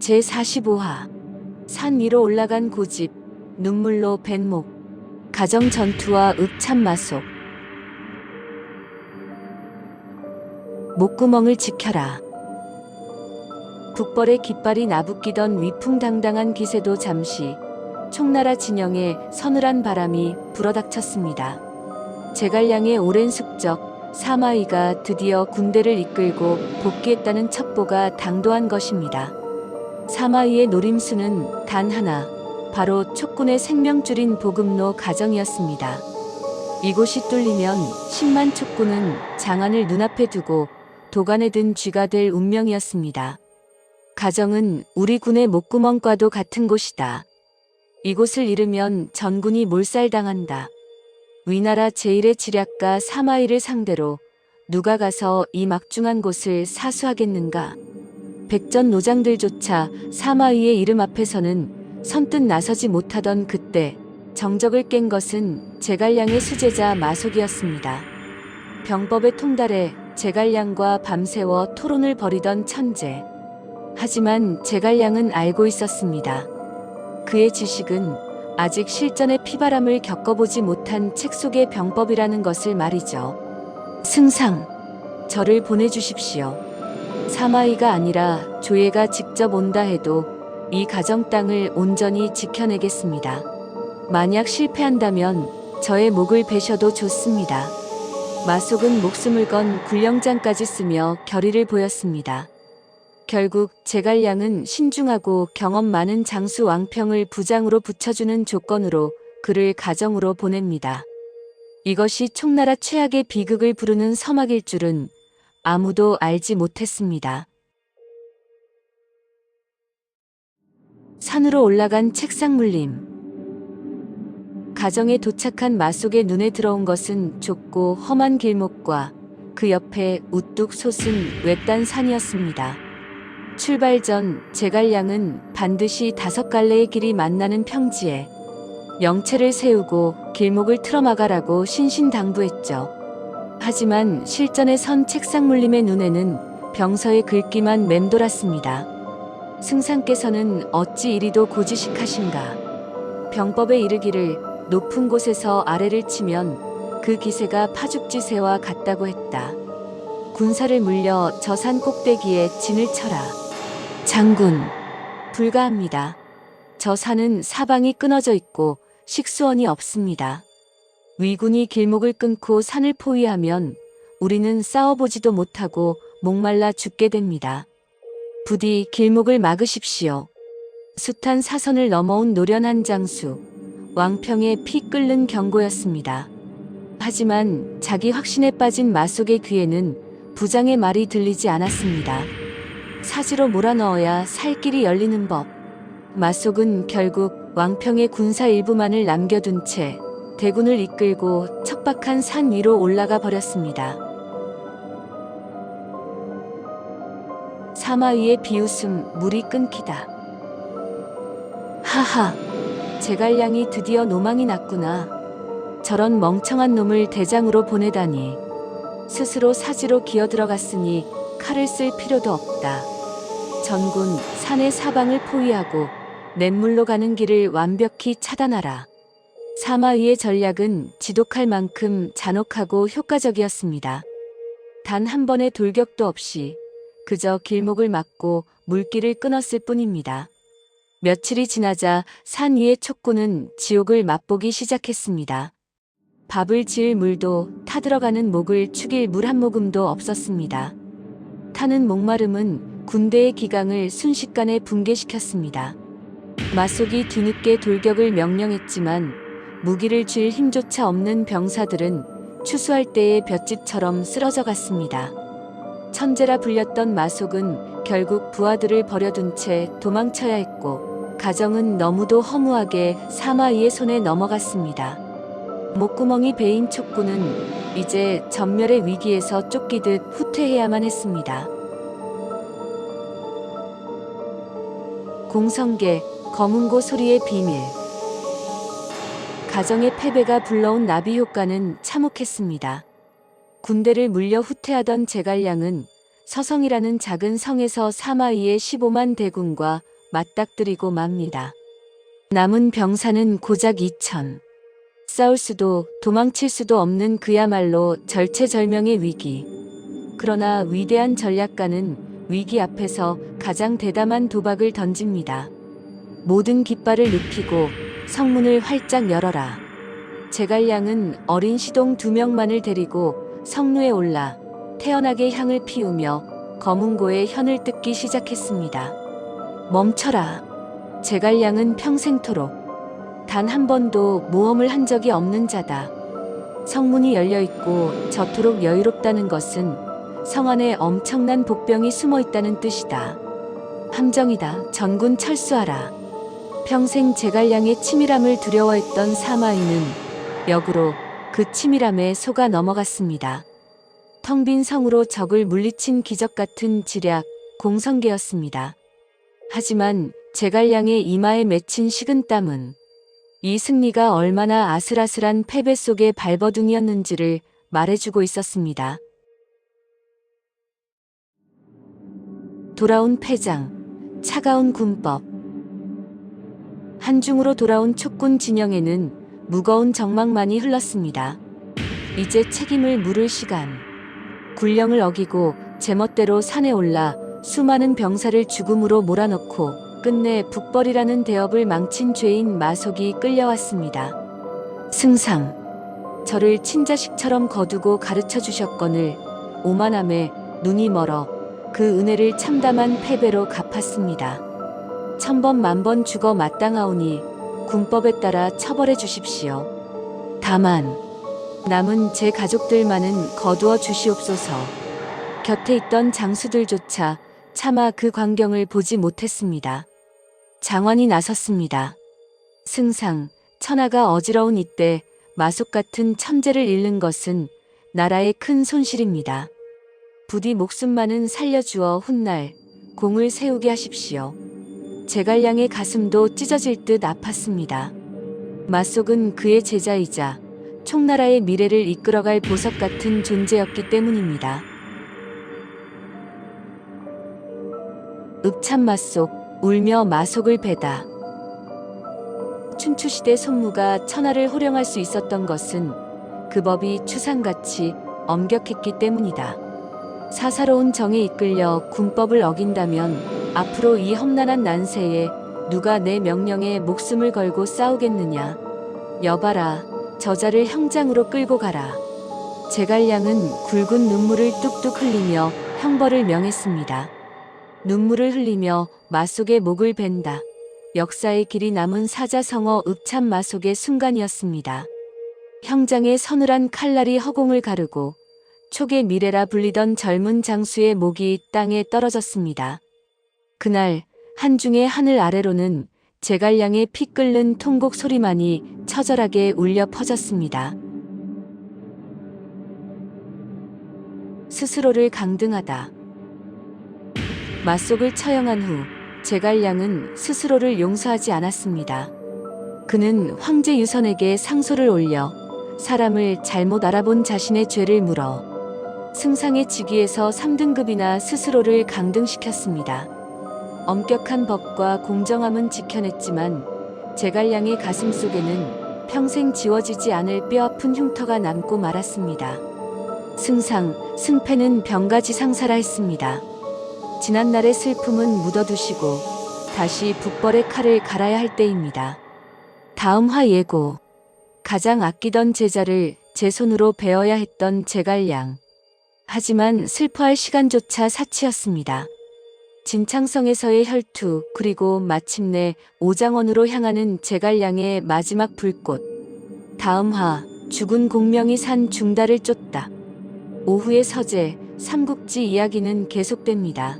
제45화 산 위로 올라간 고집, 눈물로 벤 목, 가정 전투와 읍참 마속. 목구멍을 지켜라. 북벌의 깃발이 나부끼던 위풍당당한 기세도 잠시 총나라 진영에 서늘한 바람이 불어닥쳤습니다. 제갈량의 오랜 숙적 사마이가 드디어 군대를 이끌고 복귀했다는 첩보가 당도한 것입니다. 사마이의 노림수는 단 하나, 바로 촉군의 생명줄인 보급로 가정이었습니다. 이곳이 뚫리면 10만 촉군은 장안을 눈앞에 두고 도간에 든 쥐가 될 운명이었습니다. 가정은 우리 군의 목구멍과도 같은 곳이다. 이곳을 잃으면 전군이 몰살당한다. 위나라 제1의 지략가 사마이를 상대로 누가 가서 이 막중한 곳을 사수하겠는가. 백전 노장들조차 사마이의 이름 앞에서는 선뜻 나서지 못하던 그때 정적을 깬 것은 제갈량의 수제자 마속이었습니다. 병법의 통달에 제갈량과 밤새워 토론을 벌이던 천재. 하지만 제갈량은 알고 있었습니다. 그의 지식은 아직 실전의 피바람을 겪어보지 못한 책 속의 병법이라는 것을 말이죠. 승상, 저를 보내주십시오. 사마이가 아니라 조예가 직접 온다 해도 이 가정 땅을 온전히 지켜내겠습니다. 만약 실패한다면 저의 목을 베셔도 좋습니다. 마속은 목숨을 건 굴령장까지 쓰며 결의를 보였습니다. 결국 제갈량은 신중하고 경험 많은 장수 왕평을 부장으로 붙여주는 조건으로 그를 가정으로 보냅니다. 이것이 총나라 최악의 비극을 부르는 서막일 줄은 아무도 알지 못했습니다. 산으로 올라간 책상 물림. 가정에 도착한 마속의 눈에 들어온 것은 좁고 험한 길목과 그 옆에 우뚝 솟은 외딴 산이었습니다. 출발 전 제갈량은 반드시 5갈래의 길이 만나는 평지에 영체를 세우고 길목을 틀어막아라고 신신당부했죠. 하지만 실전에 선 책상물림의 눈에는 병서의 글귀만 맴돌았습니다. 승상께서는 어찌 이리도 고지식하신가. 병법에 이르기를 높은 곳에서 아래를 치면 그 기세가 파죽지세와 같다고 했다. 군사를 물려 저 산 꼭대기에 진을 쳐라. 장군, 불가합니다. 저 산은 사방이 끊어져 있고 식수원이 없습니다. 위군이 길목을 끊고 산을 포위하면 우리는 싸워보지도 못하고 목말라 죽게 됩니다. 부디 길목을 막으십시오. 숱한 사선을 넘어온 노련한 장수, 왕평의 피 끓는 경고였습니다. 하지만 자기 확신에 빠진 마속의 귀에는 부장의 말이 들리지 않았습니다. 사지로 몰아넣어야 살 길이 열리는 법. 마속은 결국 왕평의 군사 일부만을 남겨둔 채 대군을 이끌고 척박한 산 위로 올라가 버렸습니다. 사마위의 비웃음, 물이 끊기다. 하하, 제갈량이 드디어 노망이 났구나. 저런 멍청한 놈을 대장으로 보내다니. 스스로 사지로 기어들어갔으니 칼을 쓸 필요도 없다. 전군, 산의 사방을 포위하고 냇물로 가는 길을 완벽히 차단하라. 사마위의 전략은 지독할 만큼 잔혹하고 효과적이었습니다. 단 한 번의 돌격도 없이 그저 길목을 막고 물길을 끊었을 뿐입니다. 며칠이 지나자 산 위의 촉군은 지옥을 맛보기 시작했습니다. 밥을 지을 물도 타들어가는 목을 축일 물 한 모금도 없었습니다. 타는 목마름은 군대의 기강을 순식간에 붕괴시켰습니다. 마속이 뒤늦게 돌격을 명령했지만 무기를 쥘 힘조차 없는 병사들은 추수할 때의 볏짚처럼 쓰러져 갔습니다. 천재라 불렸던 마속은 결국 부하들을 버려둔 채 도망쳐야 했고 가정은 너무도 허무하게 사마이의 손에 넘어갔습니다. 목구멍이 베인 촉군은 이제 전멸의 위기에서 쫓기듯 후퇴해야만 했습니다. 공성계, 검은고 소리의 비밀. 가정의 패배가 불러온 나비 효과는 참혹했습니다. 군대를 물려 후퇴하던 제갈량은 서성이라는 작은 성에서 사마이의 15만 대군과 맞닥뜨리고 맙니다. 남은 병사는 고작 2천. 싸울 수도 도망칠 수도 없는 그야말로 절체절명의 위기. 그러나 위대한 전략가는 위기 앞에서 가장 대담한 도박을 던집니다. 모든 깃발을 눕히고 성문을 활짝 열어라. 제갈량은 어린 시동 2명만을 데리고 성루에 올라 태연하게 향을 피우며 검은고의 현을 뜯기 시작했습니다. 멈춰라. 제갈량은 평생토록 단 한 번도 모험을 한 적이 없는 자다. 성문이 열려 있고 저토록 여유롭다는 것은 성 안에 엄청난 복병이 숨어 있다는 뜻이다. 함정이다. 전군 철수하라. 평생 제갈량의 치밀함을 두려워했던 사마이는 역으로 그 치밀함에 속아 넘어갔습니다. 텅 빈 성으로 적을 물리친 기적 같은 지략, 공성계였습니다. 하지만 제갈량의 이마에 맺힌 식은땀은 이 승리가 얼마나 아슬아슬한 패배 속의 발버둥이었는지를 말해주고 있었습니다. 돌아온 패장, 차가운 군법. 한중으로 돌아온 촉군 진영에는 무거운 정막만이 흘렀습니다. 이제 책임을 물을 시간. 군령을 어기고 제멋대로 산에 올라 수많은 병사를 죽음으로 몰아넣고 끝내 북벌이라는 대업을 망친 죄인 마속이 끌려왔습니다. 승상, 저를 친자식처럼 거두고 가르쳐 주셨거늘 오만함에 눈이 멀어 그 은혜를 참담한 패배로 갚았습니다. 1000번 만번 죽어 마땅하오니 군법에 따라 처벌해 주십시오. 다만 남은 제 가족들만은 거두어 주시옵소서. 곁에 있던 장수들조차 차마 그 광경을 보지 못했습니다. 장관이 나섰습니다. 승상, 천하가 어지러운 이때 마속 같은 천재를 잃는 것은 나라의 큰 손실입니다. 부디 목숨만은 살려주어 훗날 공을 세우게 하십시오. 제갈량의 가슴도 찢어질 듯 아팠습니다. 마속은 그의 제자이자 총나라의 미래를 이끌어갈 보석 같은 존재였기 때문입니다. 읍참 마속, 울며 마속을 베다. 춘추시대 손무가 천하를 호령할 수 있었던 것은 그 법이 추상같이 엄격했기 때문이다. 사사로운 정에 이끌려 군법을 어긴다면 앞으로 이 험난한 난세에 누가 내 명령에 목숨을 걸고 싸우겠느냐. 여봐라, 저자를 형장으로 끌고 가라. 제갈량은 굵은 눈물을 뚝뚝 흘리며 형벌을 명했습니다. 눈물을 흘리며 마속의 목을 벤다. 역사의 길이 남은 사자성어 읍참 마속의 순간이었습니다. 형장의 서늘한 칼날이 허공을 가르고 촉의 미래라 불리던 젊은 장수의 목이 땅에 떨어졌습니다. 그날 한중의 하늘 아래로는 제갈량의 피 끓는 통곡 소리만이 처절하게 울려 퍼졌습니다. 스스로를 강등하다. 마속을 처형한 후 제갈량은 스스로를 용서하지 않았습니다. 그는 황제 유선에게 상소를 올려 사람을 잘못 알아본 자신의 죄를 물어 승상의 직위에서 3등급이나 스스로를 강등시켰습니다. 엄격한 법과 공정함은 지켜냈지만 제갈량의 가슴속에는 평생 지워지지 않을 뼈아픈 흉터가 남고 말았습니다. 승상, 승패는 병가지상사라 했습니다. 지난날의 슬픔은 묻어두시고 다시 북벌의 칼을 갈아야 할 때입니다. 다음 화 예고. 가장 아끼던 제자를 제 손으로 베어야 했던 제갈량. 하지만 슬퍼할 시간조차 사치였습니다. 진창성에서의 혈투, 그리고 마침내 오장원으로 향하는 제갈량의 마지막 불꽃. 다음 화, 죽은 공명이 산 중달을 쫓다. 오후의 서재, 삼국지 이야기는 계속됩니다.